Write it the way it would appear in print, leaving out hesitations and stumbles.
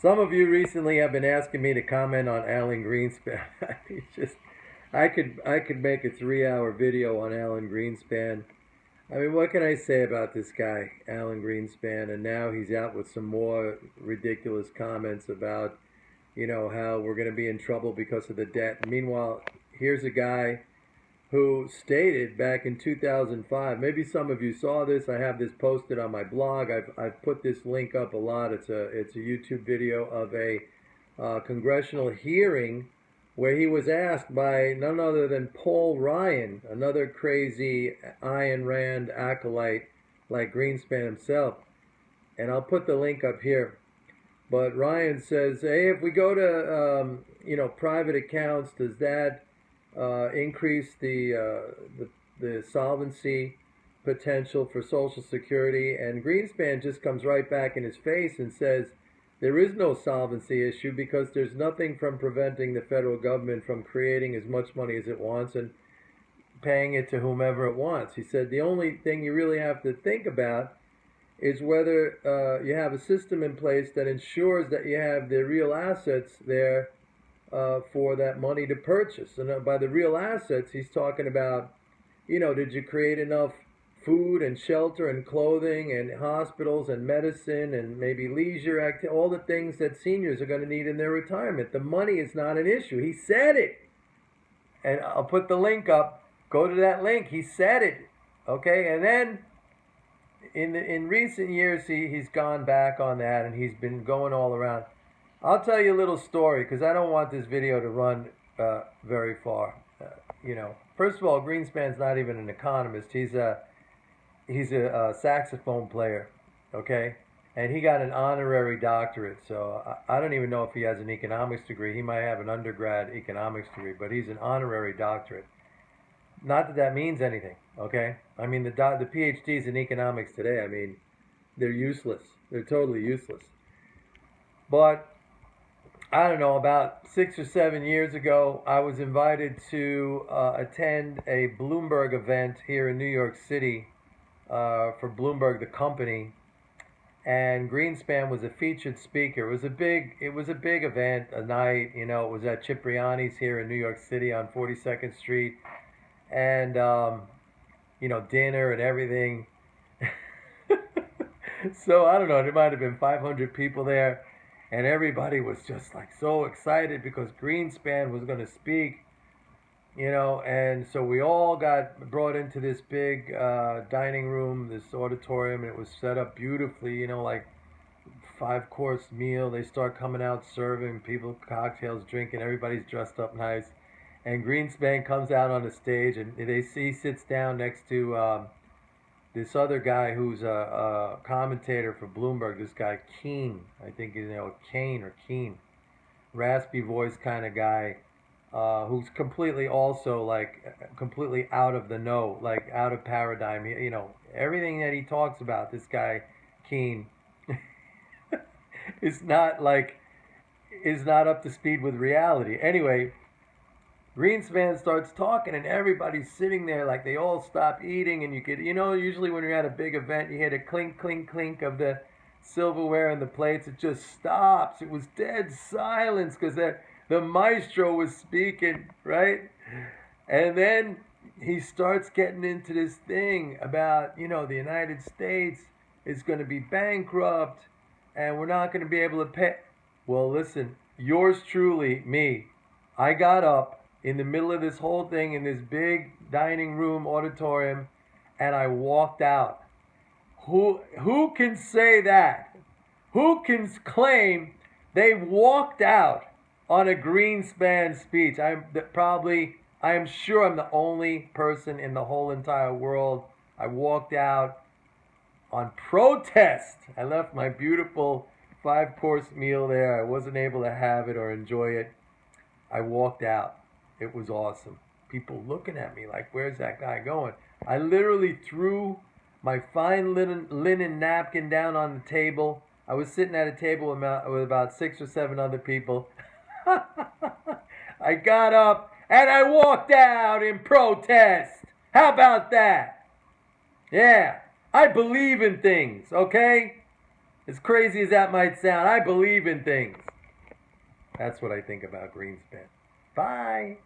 Some of you recently have been asking me to comment on Alan+Greenspan. I could make a 3-hour video on Alan+Greenspan. I mean, what can I say about this guy, Alan+Greenspan? And now he's out with some more ridiculous comments about, how we're going to be in trouble because of the debt. Meanwhile, here's a guy who stated back in 2005, maybe some of you saw this, I have this posted on my blog, I've put this link up a lot, it's a YouTube video of a congressional hearing where he was asked by none other than Paul Ryan, another crazy Ayn Rand acolyte like Greenspan himself, and I'll put the link up here. But Ryan says, hey, if we go to private accounts, does that increase the solvency potential for Social Security? And Greenspan just comes right back in his face and says there is no solvency issue because there's nothing from preventing the federal government from creating as much money as it wants and paying it to whomever it wants. He said the only thing you really have to think about is whether you have a system in place that ensures that you have the real assets there for that money to purchase. And by the real assets, he's talking about, did you create enough food and shelter and clothing and hospitals and medicine and maybe leisure activity, all the things that seniors are going to need in their retirement. The money is not an issue. He said it. And I'll put the link up. Go to that link. He said it. Okay? And then in recent years, he's gone back on that and he's been going all around. I'll tell you a little story because I don't want this video to run very far. First of all, Greenspan's not even an economist. He's a saxophone player, okay? And he got an honorary doctorate. So I don't even know if he has an economics degree. He might have an undergrad economics degree, but he's an honorary doctorate. Not that that means anything, okay? I mean, the PhDs in economics today, I mean, they're useless. They're totally useless. But I don't know, about 6 or 7 years ago, I was invited to attend a Bloomberg event here in New York City for Bloomberg, the company, and Greenspan was a featured speaker. It was a big event, a night. It was at Cipriani's here in New York City on 42nd Street, and dinner and everything. So I don't know, there might have been 500 people there. And everybody was just like so excited because Greenspan was going to speak, and so we all got brought into this big dining room, this auditorium, and it was set up beautifully, like 5-course meal. They start coming out serving people cocktails, drinking, everybody's dressed up nice. And Greenspan comes out on the stage and he sits down next to this other guy who's a commentator for Bloomberg, this guy Keene, I think Kane or Keene, raspy voice kind of guy, who's completely also completely out of the know, like out of paradigm. Everything that he talks about, this guy Keene, is not up to speed with reality. Anyway, Greenspan starts talking and everybody's sitting there like they all stop eating, and you could, usually when you're at a big event, you hear the clink, clink, clink of the silverware and the plates. It just stops. It was dead silence because the maestro was speaking, right? And then he starts getting into this thing about, the United States is going to be bankrupt and we're not going to be able to pay. Well, listen, yours truly, me, I got up in the middle of this whole thing in this big dining room auditorium, and I walked out. Who can say that? Who can claim they walked out on a Greenspan speech? I am sure I'm the only person in the whole entire world. I walked out on protest. I left my beautiful 5-course meal there. I wasn't able to have it or enjoy it. I walked out. It was awesome. People looking at me like, where's that guy going? I literally threw my fine linen napkin down on the table. I was sitting at a table with about 6 or 7 other people. I got up and I walked out in protest. How about that? Yeah, I believe in things, okay? As crazy as that might sound, I believe in things. That's what I think about Greenspan. Bye.